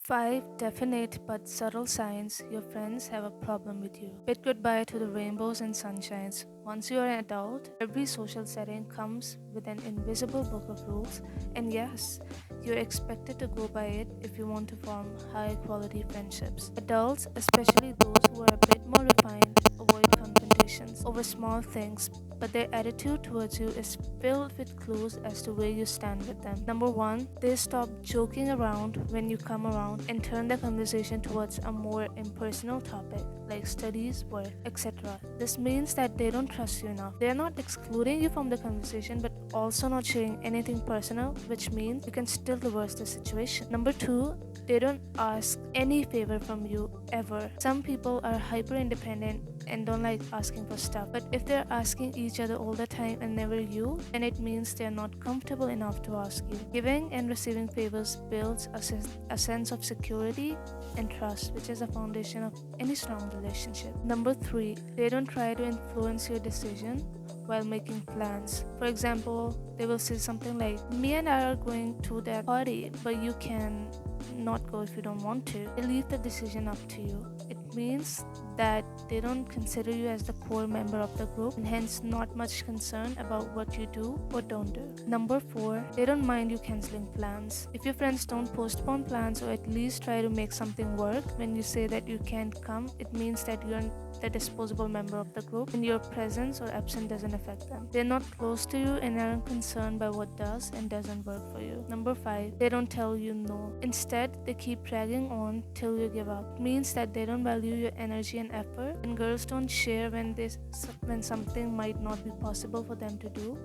5 definite but subtle signs your friends have a problem with you. Bid goodbye to the rainbows and sunshines. Once you are an adult, every social setting comes with an invisible book of rules, and yes, you're expected to go by it if you want to form high quality friendships. Adults, especially those who are a bit more refined, avoid confrontations over small things, but their attitude towards you is filled with clues as to where you stand with them. Number 1, they stop joking around when you come around and turn the conversation towards a more impersonal topic like studies, work, etc. This means that they don't trust you enough. They are not excluding you from the conversation but also not sharing anything personal, which means you can still reverse the situation. Number 2, they don't ask any favor from you ever. Some people are hyper independent and don't like asking for stuff, but if they're asking each other all the time and never you, then it means they're not comfortable enough to ask you. Giving and receiving favors builds a sense of security and trust, which is the foundation of any strong relationship. Number 3, they don't try to influence your decision while making plans. For example, they will say something like, "Me and I are going to that party, but you can not go if you don't want to." They leave the decision up to you. It means that they don't consider you as the core member of the group and hence not much concern about what you do or don't do. Number 4, they don't mind you canceling plans. If your friends don't postpone plans or at least try to make something work when you say that you can't come, it means that you're the disposable member of the group and your presence or absence doesn't affect them. They're not close to you and aren't concerned by what does and doesn't work for you. Number 5, they don't tell you no. Instead, they keep dragging on till you give up. It means that they don't value your energy and effort, and girls don't share when something might not be possible for them to do.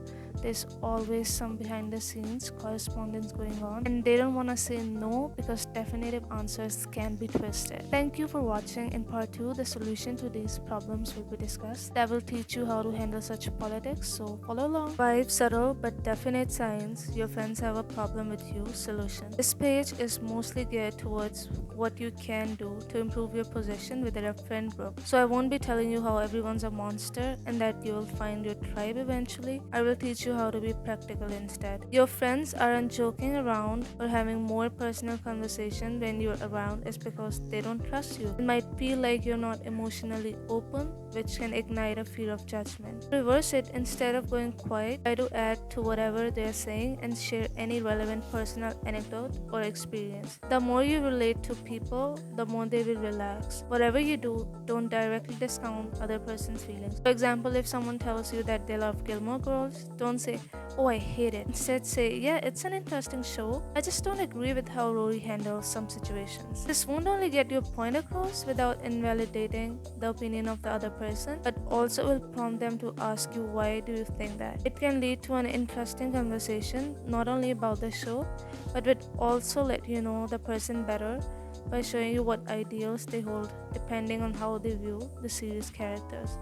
There's always some behind the scenes correspondence going on, and they don't want to say no because definitive answers can be twisted. Thank you for watching. In part 2, the solution to these problems will be discussed. That will teach you how to handle such politics, so follow along. 5 subtle but definite signs your friends have a problem with you. Solution. This page is mostly geared towards what you can do to improve your position within a friend group. So I won't be telling you how everyone's a monster and that you'll find your tribe eventually. I will teach you how to be practical instead. Your friends aren't joking around or having more personal conversation when you're around is because they don't trust you. It might feel like you're not emotionally open, which can ignite a fear of judgment. Reverse it. Instead of going quiet, try to add to whatever they're saying and share any relevant personal anecdote or experience. The more you relate to people, the more they will relax. Whatever you do, don't directly discount other person's feelings. For example, if someone tells you that they love Gilmore Girls, don't say, "Oh, I hate it." Instead, say, "Yeah, it's an interesting show. I just don't agree with how Rory handles some situations." This won't only get your point across without invalidating the opinion of the other person, but also will prompt them to ask you, "Why do you think that?" It can lead to an interesting conversation, not only about the show, but will also let you know the person better by showing you what ideals they hold depending on how they view the series characters.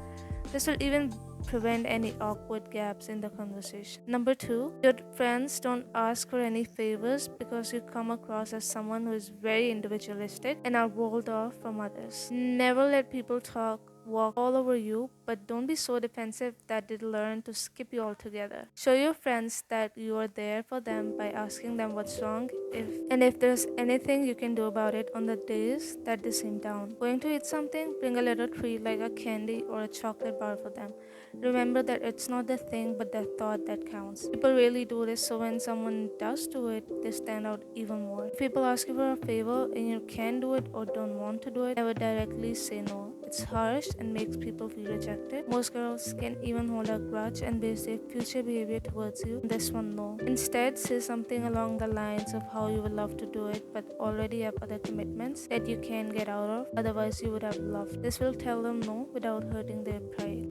This will even prevent any awkward gaps in the conversation. Number 2, your friends don't ask for any favors because you come across as someone who is very individualistic and are walled off from others. Never let people walk all over you, but don't be so defensive that they learn to skip you altogether. Show your friends that you are there for them by asking them what's wrong if there's anything you can do about it on the days that they seem down. Going to eat something? Bring a little treat like a candy or a chocolate bar for them. Remember that it's not the thing but the thought that counts. People really do this, so when someone does do it, they stand out even more. If people ask you for a favor and you can do it or don't want to do it, never directly say no. It's harsh and makes people feel rejected. Most girls can even hold a grudge and base their future behavior towards you. This one, no. Instead, say something along the lines of how you would love to do it but already have other commitments that you can get out of, otherwise you would have loved. This will tell them no without hurting their pride.